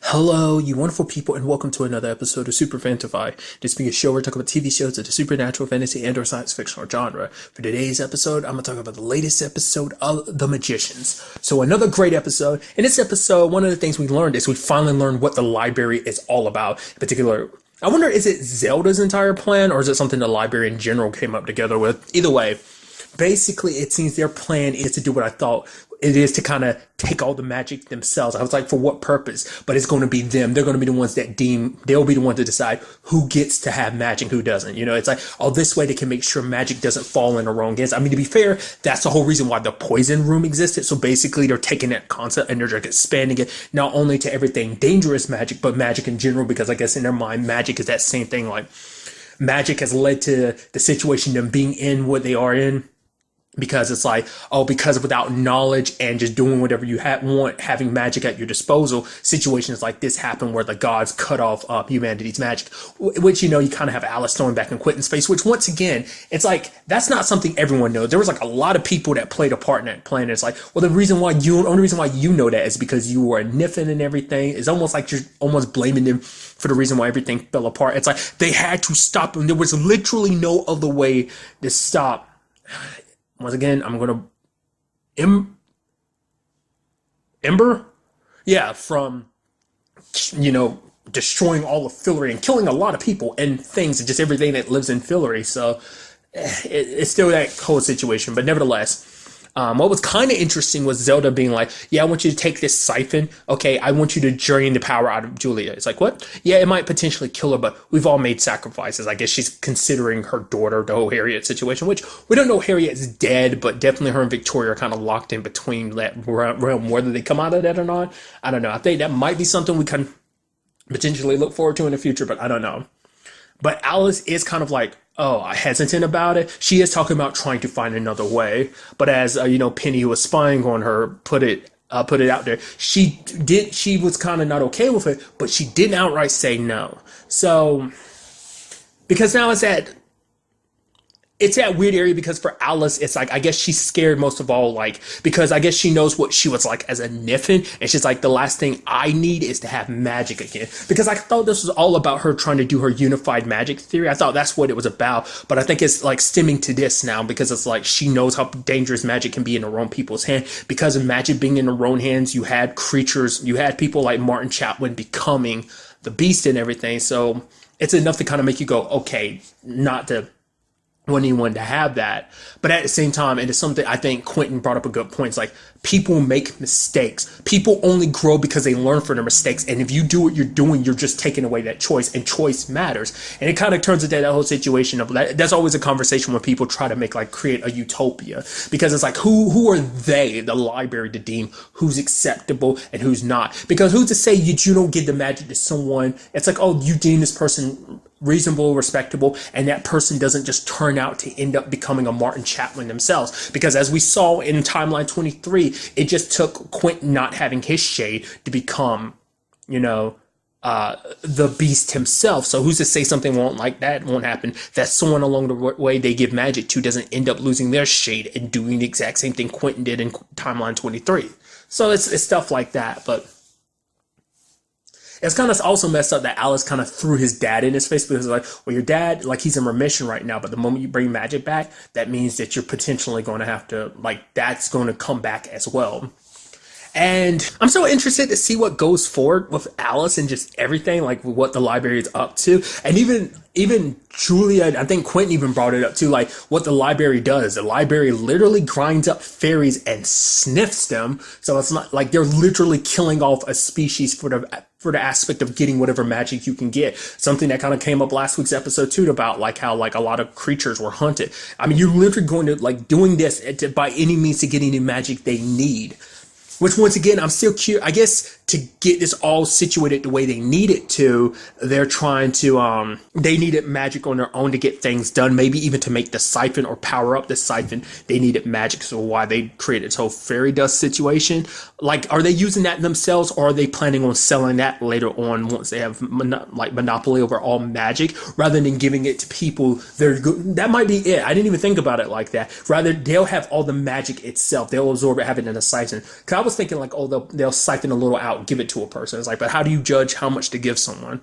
Hello, you wonderful people, and welcome to another episode of Super-Fanta-Fi. This being a show where we talk about TV shows of the supernatural, fantasy, and/or science fiction genre. For today's episode, I'm going to talk about the latest episode of The Magicians. So another great episode. In this episode, one of the things we learned is we finally learned what the library is all about. In particular, I wonder, is it Zelda's entire plan, or is it something the library in general came up together with? Either way, basically, it seems their plan is to do what I thought it is, to kind of take all the magic themselves. I was like, for what purpose? But it's going to be them. They're going to be the ones that they'll be the ones to decide who gets to have magic, who doesn't. You know, it's like, oh, this way they can make sure magic doesn't fall in the wrong hands. I mean, to be fair, that's the whole reason why the poison room existed. So basically, they're taking that concept and they're just expanding it not only to everything dangerous magic, but magic in general, because I guess in their mind, magic is that same thing. Like, magic has led to the situation, them being in what they are in. Because it's like, oh, because without knowledge and just doing whatever you want, having magic at your disposal, situations like this happen where the gods cut off humanity's magic. Which, you know, you kind of have Alice throwing back in Quentin's face, which once again, it's like, that's not something everyone knows. There was like a lot of people that played a part in that plan. It's like, well, the only reason why you know that is because you were a Niffin and everything. It's almost like you're almost blaming them for the reason why everything fell apart. It's like, they had to stop them. There was literally no other way to stop. Once again, I'm going to Ember? Yeah, from, you know, destroying all of Fillorian, killing a lot of people and things, and just everything that lives in Fillory. So it's still that whole situation. But nevertheless, what was kind of interesting was Zelda being like, yeah, I want you to take this siphon. Okay, I want you to drain the power out of Julia. It's like, what? Yeah, it might potentially kill her, but we've all made sacrifices. I guess she's considering her daughter, the whole Harriet situation, which we don't know Harriet's dead, but definitely her and Victoria are kind of locked in between that realm, whether they come out of that or not. I don't know. I think that might be something we can potentially look forward to in the future, but I don't know. But Alice is kind of like, hesitant about it. She is talking about trying to find another way. But as, Penny, who was spying on her, put it out there, she was kind of not okay with it, but she didn't outright say no. So, because now it's that weird area, because for Alice, it's like, I guess she's scared most of all, like, because I guess she knows what she was like as a Niffin, and she's like, the last thing I need is to have magic again. Because I thought this was all about her trying to do her unified magic theory. I thought that's what it was about, but I think it's like stemming to this now, because it's like she knows how dangerous magic can be in the wrong people's hand. Because of magic being in the wrong hands, you had people like Martin Chapman becoming the beast and everything. So it's enough to kind of make you go, okay, not to want anyone to have that. But at the same time, and it's something I think Quentin brought up a good point. It's like, people make mistakes. People only grow because they learn from their mistakes. And if you do what you're doing, you're just taking away that choice, and choice matters. And it kind of turns into that whole situation of that. That's always a conversation when people try to create a utopia, because it's like, who are they, the library, to deem who's acceptable and who's not? Because who's to say you don't give the magic to someone? It's like, oh, you deem this person reasonable, respectable, and that person doesn't just turn out to end up becoming a Martin Chapman themselves. Because as we saw in timeline 23, it just took Quentin not having his shade to become, the beast himself. So who's to say something won't happen, that someone along the way they give magic to doesn't end up losing their shade and doing the exact same thing Quentin did in timeline 23. So it's stuff like that. But it's kind of also messed up that Alice kind of threw his dad in his face, because like, well, your dad, like, he's in remission right now, but the moment you bring magic back, that means that you're potentially going to have to, like, that's going to come back as well. And I'm so interested to see what goes forward with Alice and just everything, like what the library is up to. And even Julia, I think Quentin even brought it up too, like what the library does. The library literally grinds up fairies and sniffs them. So it's not like they're literally killing off a species for the aspect of getting whatever magic you can get. Something that kind of came up last week's episode too, about like how like a lot of creatures were hunted. I mean, you're literally going to like doing this by any means to get any magic they need. Which, once again, I'm still curious. I guess to get this all situated the way they need it to, they're trying to, they needed magic on their own to get things done. Maybe even to make the siphon or power up the siphon, they needed magic. So why they created this whole fairy dust situation. Like, are they using that themselves, or are they planning on selling that later on once they have monopoly over all magic, rather than giving it to people? That might be it. I didn't even think about it like that. Rather, they'll have all the magic itself. They'll absorb it, have it in a siphon. Because I was thinking like, oh, they'll siphon a little out out, give it to a person. It's like, but how do you judge how much to give someone?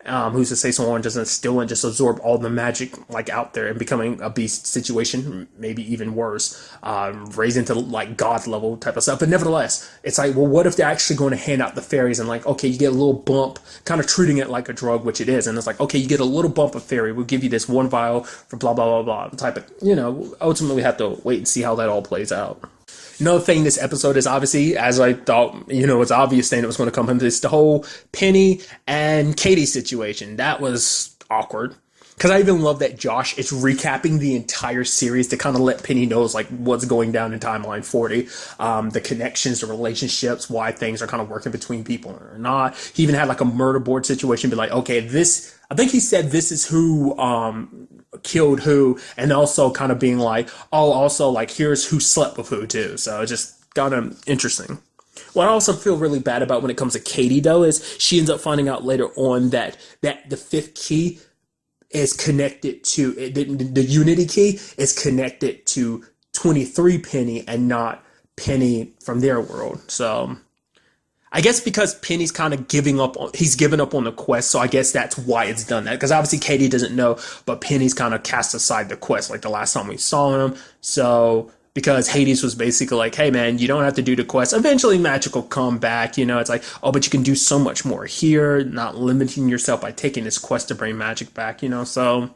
Who's to say someone doesn't steal and just absorb all the magic like out there and becoming a beast situation, maybe even worse, raised into like God level type of stuff. But nevertheless, it's like, well, what if they're actually going to hand out the fairies and like, okay, you get a little bump, kind of treating it like a drug, which it is. And it's like, okay, you get a little bump of fairy. We'll give you this one vial for blah, blah, blah, blah type of, ultimately we have to wait and see how that all plays out. Another thing this episode is obviously, as I thought, it's obvious thing that was going to come from this, the whole Penny and Katie situation. That was awkward. Because I even love that Josh is recapping the entire series to kind of let Penny knows like what's going down in Timeline 40, the connections, the relationships, why things are kind of working between people or not. He even had like a murder board situation, be like, okay, I think he said this is who killed who, and also kind of being like, oh, also like here's who slept with who too. So it's just kind of interesting. What I also feel really bad about when it comes to Katie though is she ends up finding out later on that the fifth key is connected to the Unity key is connected to 23 Penny and not Penny from their world. So I guess because Penny's kind of he's given up on the quest, so I guess that's why it's done that. Because obviously Katie doesn't know, but Penny's kind of cast aside the quest like the last time we saw him. So because Hades was basically like, hey man, you don't have to do the quest. Eventually magic will come back, it's like, oh, but you can do so much more here, not limiting yourself by taking this quest to bring magic back, so.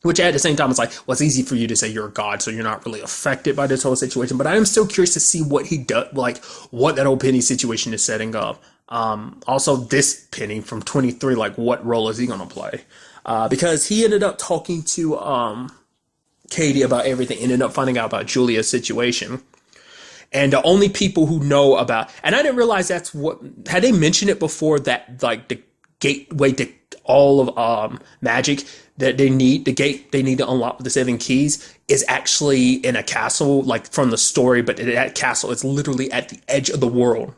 Which at the same time, it's like, well, it's easy for you to say you're a god, so you're not really affected by this whole situation. But I am still curious to see what he does, like what that whole Penny situation is setting up. Also, this Penny from 23, like what role is he going to play? Because he ended up talking to Katie about everything, ended up finding out about Julia's situation. And the only people who know about, and I didn't realize that's what, had they mentioned it before that like the gateway to all of magic that they need, the gate they need to unlock the 7 keys is actually in a castle, like from the story, but that castle is literally at the edge of the world.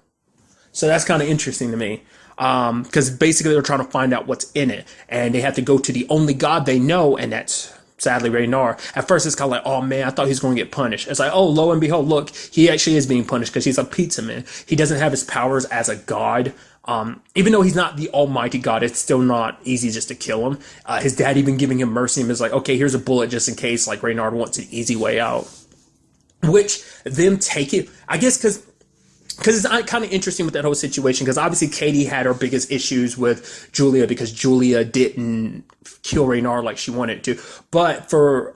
So that's kind of interesting to me. Because basically they're trying to find out what's in it, and they have to go to the only god they know, and that's sadly Raynar. At first it's kind of like, oh man, I thought he was going to get punished. It's like, oh, lo and behold, look, he actually is being punished because he's a pizza man. He doesn't have his powers as a god. Even though he's not the almighty god, it's still not easy just to kill him. His dad even giving him mercy and is like, okay, here's a bullet just in case, like Reynard wants an easy way out. Which them take it, I guess, because it's kind of interesting with that whole situation, because obviously Katie had her biggest issues with Julia because Julia didn't kill Reynard like she wanted to. But for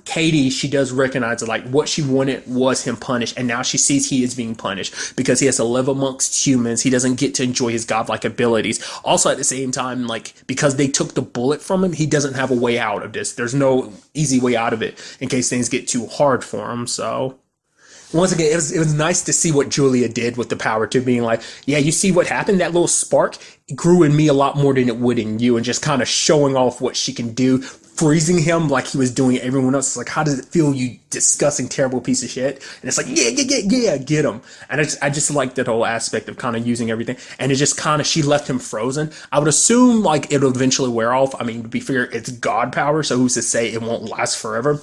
Katie, she does recognize that like what she wanted was him punished, and now she sees he is being punished because he has to live amongst humans. He doesn't get to enjoy his godlike abilities. Also at the same time, like because they took the bullet from him, he doesn't have a way out of this. There's no easy way out of it in case things get too hard for him. So once again, it was nice to see what Julia did with the power too, being like, yeah, you see what happened? That little spark grew in me a lot more than it would in you, and just kind of showing off what she can do, freezing him like he was doing everyone else. It's like, how does it feel, you disgusting, terrible piece of shit? And it's like, yeah, get him. And I just like that whole aspect of kind of using everything. And it just kind of, she left him frozen. I would assume like it'll eventually wear off. I mean, to be fair, it's god power, so who's to say it won't last forever?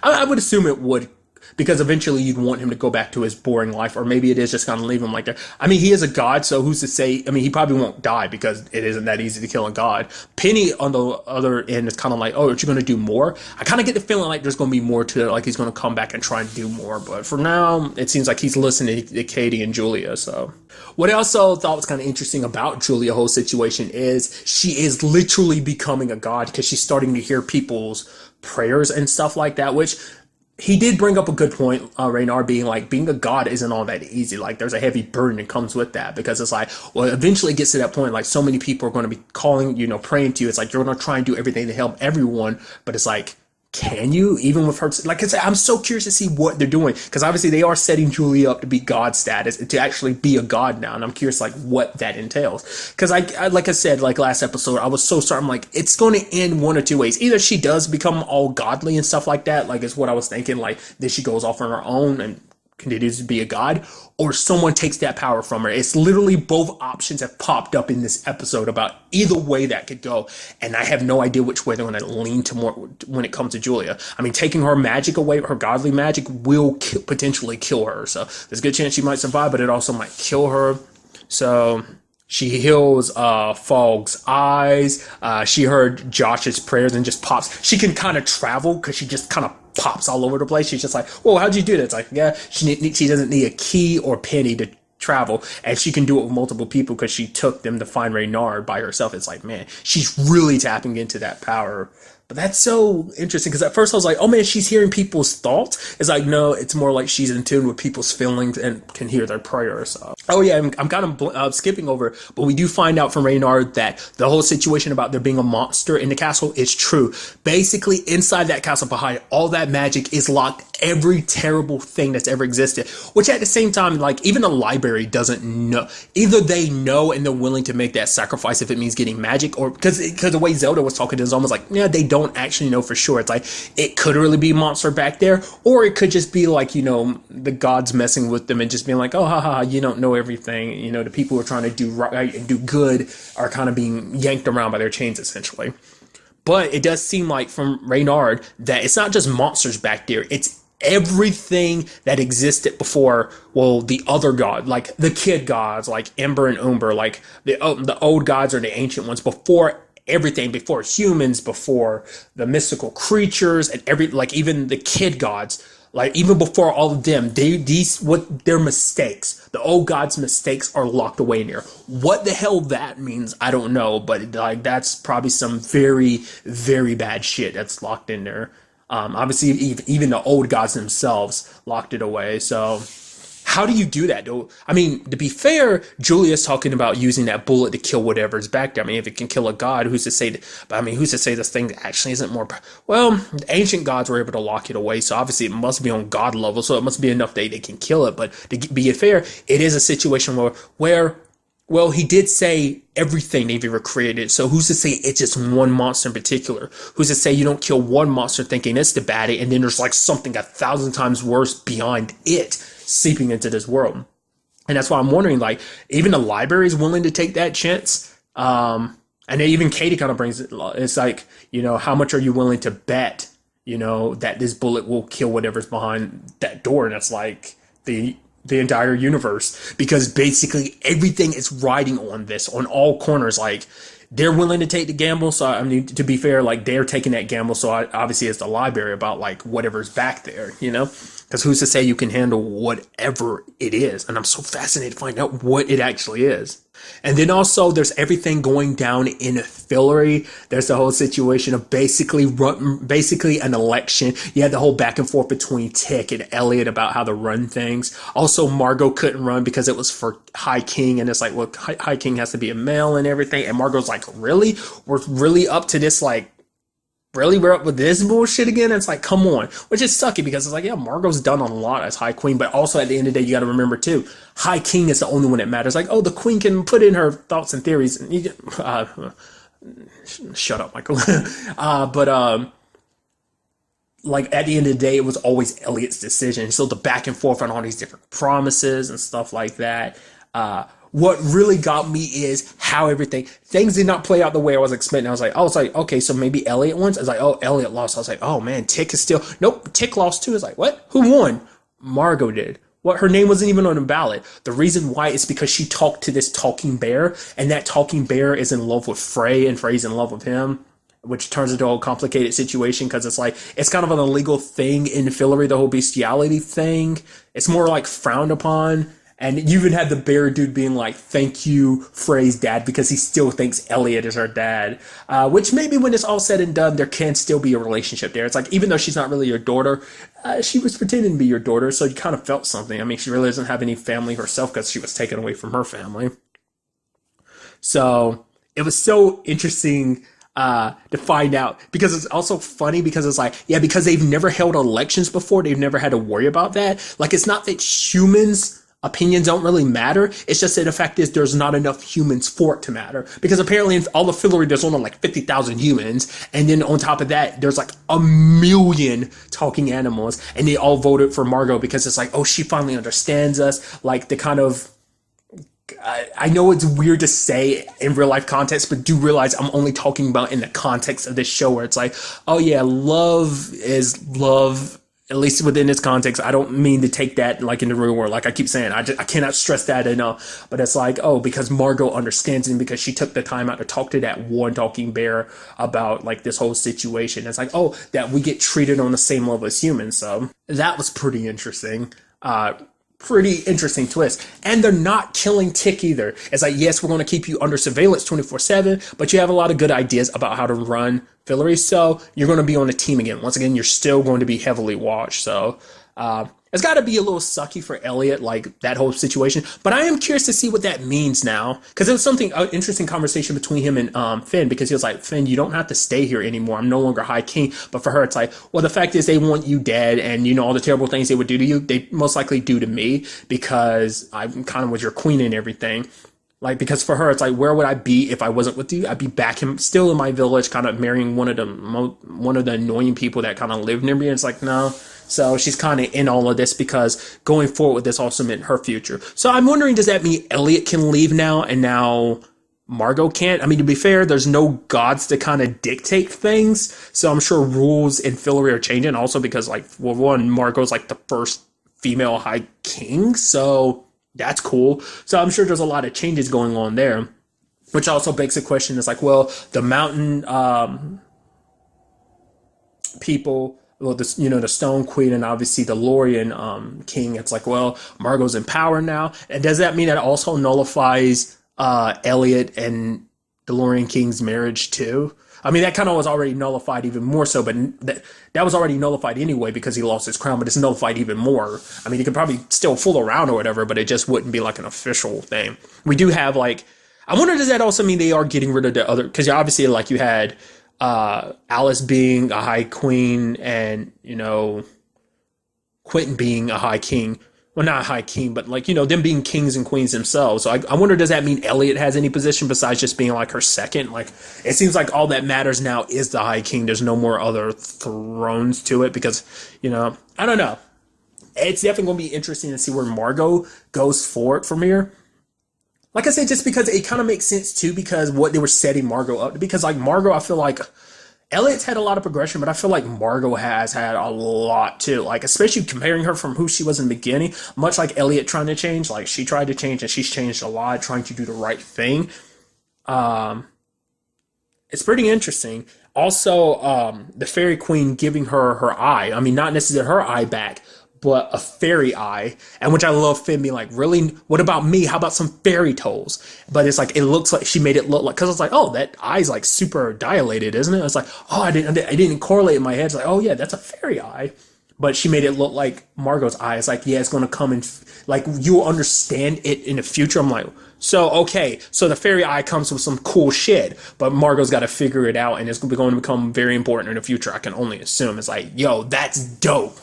I would assume it would, because eventually you'd want him to go back to his boring life, or maybe it is just going to leave him like that. I mean, he is a god, so who's to say? I mean, he probably won't die because it isn't that easy to kill a god. Penny, on the other end, is kind of like, oh, aren't you going to do more? I kind of get the feeling like there's going to be more to it, like he's going to come back and try and do more. But for now, it seems like he's listening to Katie and Julia. So what I also thought was kind of interesting about Julia's whole situation is she is literally becoming a god, because she's starting to hear people's prayers and stuff like that, which he did bring up a good point, Raynar, being like, being a god isn't all that easy. Like, there's a heavy burden that comes with that, because it's like, well, eventually it gets to that point, like, so many people are going to be calling, praying to you. It's like, you're going to try and do everything to help everyone, but it's like, can you, even with her? Like I said, I'm so curious to see what they're doing, because obviously they are setting Julia up to be god status, to actually be a god now, and I'm curious like what that entails. Because I like I said, like last episode, I was so certain, I'm like, it's going to end one or two ways. Either she does become all godly and stuff like that, like it's what I was thinking, like then she goes off on her own and continues to be a god, or someone takes that power from her. It's literally both options have popped up in this episode about either way that could go. And I have no idea which way they're going to lean to more when it comes to Julia. I mean, taking her magic away, her godly magic, will potentially kill her. So there's a good chance she might survive, but it also might kill her. So she heals Fogg's eyes. She heard Josh's prayers and just pops. She can kind of travel because she just kind of pops all over the place. She's just like, whoa, how'd you do that? It's like, yeah, she doesn't need a key or penny to travel, and she can do it with multiple people because she took them to find Reynard by herself. It's like, man, she's really tapping into that power. But that's so interesting because at first I was like, oh man, she's hearing people's thoughts. It's like, no, it's more like she's in tune with people's feelings and can hear their prayers. So, oh yeah, I'm kind of skipping over, but we do find out from Reynard that the whole situation about there being a monster in the castle is true. Basically, inside that castle behind all that magic is locked every terrible thing that's ever existed, which at the same time, like, even the library doesn't know. Either they know and they're willing to make that sacrifice if it means getting magic, or because the way Zelda was talking to us, almost like, yeah, they don't actually know for sure. It's like, it could really be a monster back there, or it could just be like, you know, the gods messing with them and just being like, oh, haha, you don't know everything. You know, the people who are trying to do right and do good are kind of being yanked around by their chains, essentially. But it does seem like from Reynard that it's not just monsters back there, it's everything that existed before, well, the other god, like the kid gods, like Ember and Umber, like the old gods or the ancient ones, before everything, before humans, before the mystical creatures, and like even the kid gods, like even before all of them, their mistakes, the old gods' mistakes are locked away in there. What the hell that means, I don't know, but like that's probably some very, very bad shit that's locked in there. Obviously, even the old gods themselves locked it away. So how do you do that, though? I mean, to be fair, Julia's talking about using that bullet to kill whatever's back there. I mean, if it can kill a god, who's to say that? But I mean, who's to say this thing actually isn't more? Well, the ancient gods were able to lock it away, so obviously it must be on god level. So it must be enough that they can kill it. But to be fair, it is a situation where well, he did say everything they've ever created. So who's to say it's just one monster in particular? Who's to say you don't kill one monster thinking it's the baddie, and then there's like something 1,000 times worse behind it seeping into this world? And that's why I'm wondering, like, even the library is willing to take that chance. And then even Katie kind of brings it. It's like, you know, how much are you willing to bet, you know, that this bullet will kill whatever's behind that door? And it's like the entire universe, because basically everything is riding on this, on all corners. Like, they're willing to take the gamble. So I mean, to be fair, like, they're taking that gamble. So obviously it's the library about like whatever's back there, you know, because who's to say you can handle whatever it is? And I'm so fascinated to find out what it actually is. And then also there's everything going down in Fillory. There's the whole situation of basically an election. You had the whole back and forth between Tick and Elliot about how to run things. Also, Margot couldn't run because it was for High King, and it's like, well, High King has to be a male and everything. And Margot's like, really? We're really up to this, like, really, we're up with this bullshit again? It's like, come on. Which is sucky because it's like, yeah, Margot's done a lot as High Queen, but also at the end of the day, you got to remember too, High King is the only one that matters. Like, oh, the Queen can put in her thoughts and theories. And shut up, Michael. Like, at the end of the day, it was always Elliot's decision. So the back and forth on all these different promises and stuff like that. What really got me is how things did not play out the way I was expecting. I was like, okay, so maybe Elliot wins. I was like, oh, Elliot lost. I was like, oh man, Tick is still, nope, Tick lost too. I was like, what? Who won? Margot did. What? Her name wasn't even on the ballot. The reason why is because she talked to this talking bear, and that talking bear is in love with Frey, and Frey's in love with him, which turns into a whole complicated situation because it's like, it's kind of an illegal thing in Fillory, the whole bestiality thing. It's more like frowned upon. And you even had the bear dude being like, thank you, Frey's dad, because he still thinks Elliot is her dad. Which maybe when it's all said and done, there can still be a relationship there. It's like, even though she's not really your daughter, she was pretending to be your daughter, so you kind of felt something. I mean, she really doesn't have any family herself because she was taken away from her family. So it was so interesting to find out, because it's also funny because it's like, yeah, because they've never held elections before, they've never had to worry about that. Like, it's not that humans opinions don't really matter. It's just that the fact is there's not enough humans for it to matter. Because apparently in all of Fillory, there's only like 50,000 humans. And then on top of that, there's like a million talking animals. And they all voted for Margot because it's like, oh, she finally understands us. Like the kind of, I know it's weird to say in real life context, but do realize I'm only talking about in the context of this show where it's like, oh yeah, love is love. At least within this context, I don't mean to take that like in the real world. Like I keep saying, I cannot stress that enough. But it's like, oh, because Margot understands him because she took the time out to talk to that one talking bear about like this whole situation. It's like, oh, that we get treated on the same level as humans. So that was pretty interesting. Pretty interesting twist. And they're not killing Tick either. It's like, yes, we're going to keep you under surveillance 24/7, but you have a lot of good ideas about how to run Fillory, so you're going to be on the team again. Once again, you're still going to be heavily watched. So it's got to be a little sucky for Elliot, like that whole situation. But I am curious to see what that means now, because it was something interesting conversation between him and Finn, because he was like, Finn, you don't have to stay here anymore. I'm no longer High King. But for her, it's like, well, the fact is they want you dead, and you know all the terrible things they would do to you, they most likely do to me because I kind of was your queen and everything. Like, because for her, it's like, where would I be if I wasn't with you? I'd be back still in my village, kind of marrying one of the annoying people that kind of live near me. And it's like, no. So she's kind of in all of this because going forward with this also meant her future. So I'm wondering, does that mean Elliot can leave now and now Margot can't? I mean, to be fair, there's no gods to kind of dictate things. So I'm sure rules in Fillory are changing. Also because, like, well, one, Margot's like the first female High King. So that's cool. So I'm sure there's a lot of changes going on there, which also begs the question. It's like, well, the mountain people, well, this, you know, the Stone Queen and obviously the Lorien King. It's like, well, Margot's in power now, and does that mean that also nullifies Elliot and the Lorien King's marriage too? I mean, that kind of was already nullified even more so, but that was already nullified anyway because he lost his crown, but it's nullified even more. I mean, he could probably still fool around or whatever, but it just wouldn't be like an official thing. We do have like, I wonder, does that also mean they are getting rid of the other, because obviously like you had Alice being a High Queen and, you know, Quentin being a High King. Well, not a High King, but like, you know, them being kings and queens themselves. So I wonder, does that mean Elliot has any position besides just being like her second? Like, it seems like all that matters now is the High King. There's no more other thrones to it because, you know, I don't know. It's definitely going to be interesting to see where Margot goes forward from here. Like I said, just because it kind of makes sense too, because what they were setting Margot up to, because like Margot, I feel like Elliot's had a lot of progression, but I feel like Margot has had a lot too. Like, especially comparing her from who she was in the beginning, much like Elliot trying to change, like she tried to change and she's changed a lot, trying to do the right thing. It's pretty interesting. Also, the Fairy Queen giving her her eye. I mean, not necessarily her eye back, but a fairy eye, and which I love Finn being like, really? What about me? How about some fairy toes? But it's like, it looks like she made it look like, because it's like, oh, that eye's like super dilated, isn't it? It's like, oh, I didn't correlate in my head. It's like, oh yeah, that's a fairy eye. But she made it look like Margot's eye. It's like, yeah, it's going to come and like, you'll understand it in the future. I'm like, so, okay, so the fairy eye comes with some cool shit, but Margot's got to figure it out, and it's going to become very important in the future. I can only assume. It's like, yo, that's dope.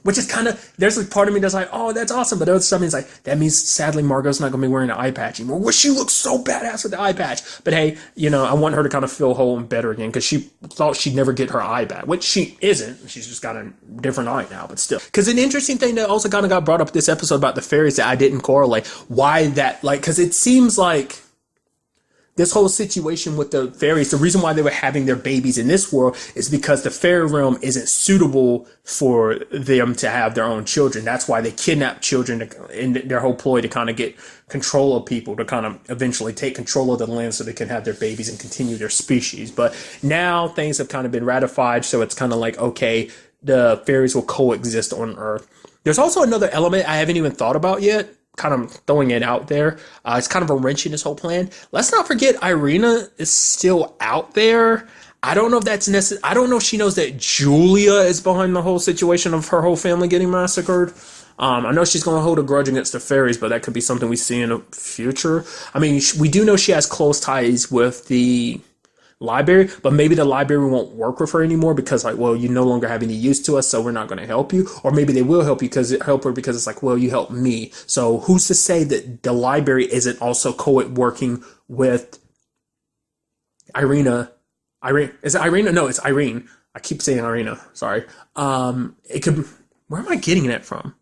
Which is kind of, there's a part of me that's like, oh, that's awesome. But there's something that's like, that means sadly Margot's not going to be wearing an eye patch anymore. Well, she looks so badass with the eye patch. But hey, you know, I want her to kind of feel whole and better again, because she thought she'd never get her eye back, which she isn't. She's just got a different eye now, but still. Because an interesting thing that also kind of got brought up this episode about the fairies that I didn't correlate, why that, like, because it seems like this whole situation with the fairies, the reason why they were having their babies in this world is because the fairy realm isn't suitable for them to have their own children. That's why they kidnap children in their whole ploy to kind of get control of people, to kind of eventually take control of the land so they can have their babies and continue their species. But now things have kind of been ratified, so it's kind of like, okay, the fairies will coexist on Earth. There's also another element I haven't even thought about yet, kind of throwing it out there. It's kind of a wrench in this whole plan. Let's not forget Irina is still out there. I don't know if that's necessary. I don't know if she knows that Julia is behind the whole situation of her whole family getting massacred. I know she's going to hold a grudge against the fairies, but that could be something we see in the future. I mean, we do know she has close ties with the library, but maybe the library won't work with her anymore because like, well, you no longer have any use to us, so we're not going to help you. Or maybe they will help her because it's like, well, you helped me. So who's to say that the library isn't also co-working with Irina? Is it Irina? No, it's Irene. I keep saying Irina. Sorry. It could. Where am I getting that from?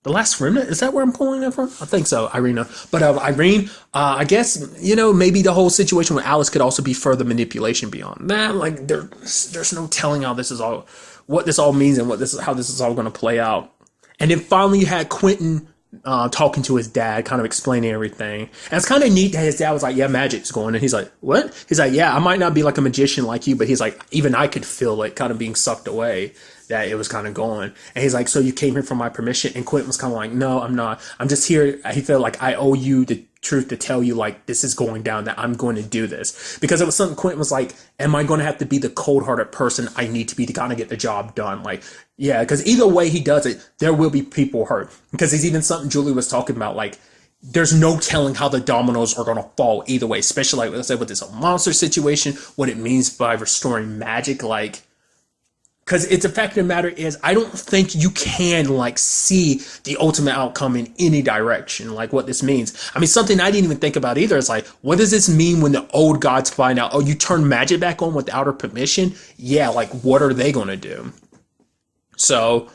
The Last Remnant? Is that where I'm pulling that from? I think so, Irina. But Irene, I guess, maybe the whole situation with Alice could also be further manipulation beyond that. Like, there's no telling what this all means and how this is all going to play out. And then finally you had Quentin talking to his dad, kind of explaining everything. And it's kind of neat that his dad was like, yeah, magic's going. And he's like, what? He's like, yeah, I might not be like a magician like you, but he's like, even I could feel it kind of being sucked away, that it was kind of going. And he's like, so you came here for my permission? And Quentin was kind of like, no, I'm not. I'm just here. He felt like I owe you the truth to tell you, like, this is going down, that I'm going to do this. Because it was something Quentin was like, am I going to have to be the cold-hearted person I need to be to kind of get the job done? Like, yeah, because either way he does it, there will be people hurt. Because it's even something Julie was talking about, like, there's no telling how the dominoes are going to fall either way, especially like, let's say with this monster situation, what it means by restoring magic, like, because it's the fact of the matter is, I don't think you can like see the ultimate outcome in any direction, like what this means. I mean, something I didn't even think about either is like, what does this mean when the old gods find out, oh, you turn magic back on without her permission? Yeah, like what are they going to do? So,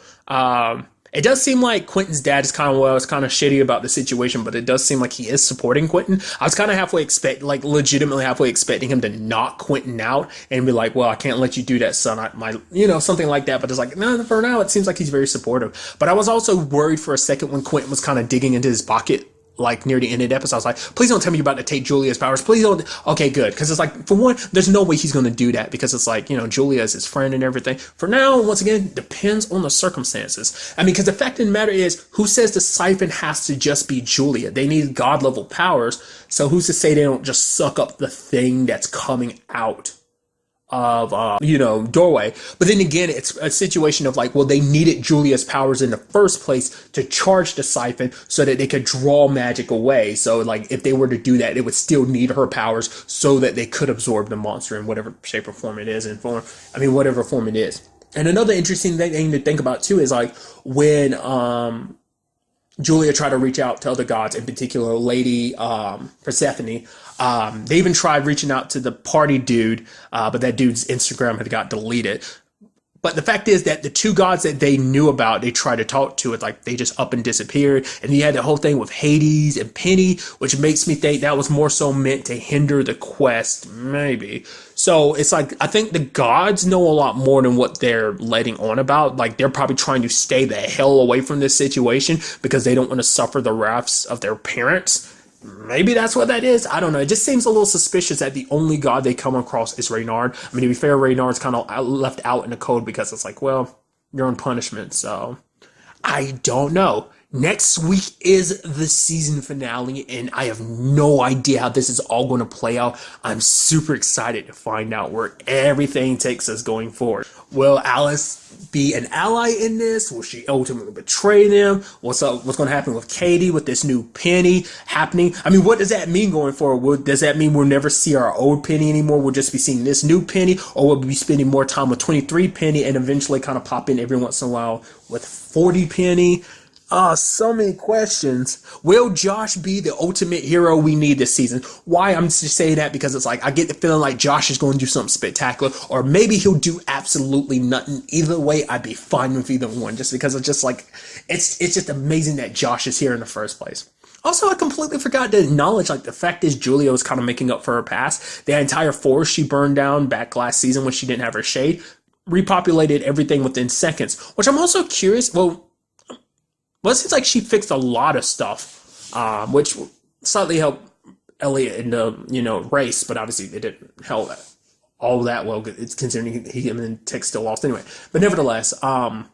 it does seem like Quentin's dad is kind of shitty about the situation, but it does seem like he is supporting Quentin. I was kind of legitimately halfway expecting him to knock Quentin out and be like, well, I can't let you do that, son. Something like that. But it's like, no, for now, it seems like he's very supportive. But I was also worried for a second when Quentin was kind of digging into his pocket, like near the end of the episode. I was like, please don't tell me you're about to take Julia's powers. Please don't. Okay, good. Because it's like, for one, there's no way he's going to do that because it's like, Julia is his friend and everything. For now, once again, depends on the circumstances. I mean, because the fact of the matter is, who says the siphon has to just be Julia? They need god level powers. So who's to say they don't just suck up the thing that's coming out of doorway? But then again, it's a situation of like, well, they needed Julia's powers in the first place to charge the siphon so that they could draw magic away. So like, if they were to do that, they would still need her powers so that they could absorb the monster in whatever shape or form it is, whatever form it is. And another interesting thing to think about too is like when Julia tried to reach out to other gods, in particular Lady Persephone. They even tried reaching out to the party dude, but that dude's Instagram had got deleted. But the fact is that the two gods that they knew about, they tried to talk to, it like they just up and disappeared. And you had the whole thing with Hades and Penny, which makes me think that was more so meant to hinder the quest, maybe. So it's like, I think the gods know a lot more than what they're letting on about. Like, they're probably trying to stay the hell away from this situation because they don't want to suffer the wraths of their parents. Maybe that's what that is. I don't know. It just seems a little suspicious that the only god they come across is Reynard. I mean, to be fair, Reynard's kind of left out in the code because it's like, well, you're on punishment. So I don't know. Next week is the season finale, and I have no idea how this is all going to play out. I'm super excited to find out where everything takes us going forward. Will Alice be an ally in this? Will she ultimately betray them? What's up? What's going to happen with Katie, with this new Penny happening? I mean, what does that mean going forward? Does that mean we'll never see our old Penny anymore? We'll just be seeing this new Penny, or we'll be spending more time with 23 Penny and eventually kind of pop in every once in a while with 40 Penny? So many questions. Will Josh be the ultimate hero we need this season? Why I'm just saying that because it's like, I get the feeling like Josh is going to do something spectacular, or maybe he'll do absolutely nothing. Either way, I'd be fine with either one, just because it's just like, it's just amazing that Josh is here in the first place. Also, I completely forgot to acknowledge, like, the fact is Julia was kind of making up for her past. The entire forest she burned down back last season when she didn't have her shade, repopulated everything within seconds, which I'm also curious, well, it seems like she fixed a lot of stuff, which slightly helped Elliot in the, race, but obviously it didn't help all that well. It's considering him and Tech still lost anyway. But nevertheless, I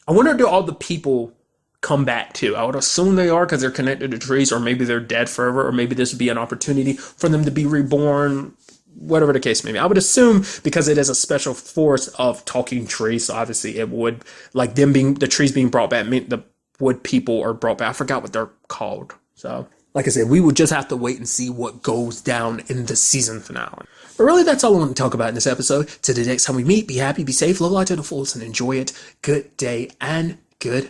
wonder, do all the people come back too? I would assume they are because they're connected to trees, or maybe they're dead forever, or maybe this would be an opportunity for them to be reborn. Whatever the case may be, I would assume because it is a special force of talking trees, so obviously it would, the trees being brought back mean the wood people are brought back. I forgot what they're called. So Like I said, we will just have to wait and see what goes down in the season finale. But really, that's all I want to talk about in this episode. Till the next time we meet, be happy, be safe, live life to the fullest, and enjoy it. Good day and good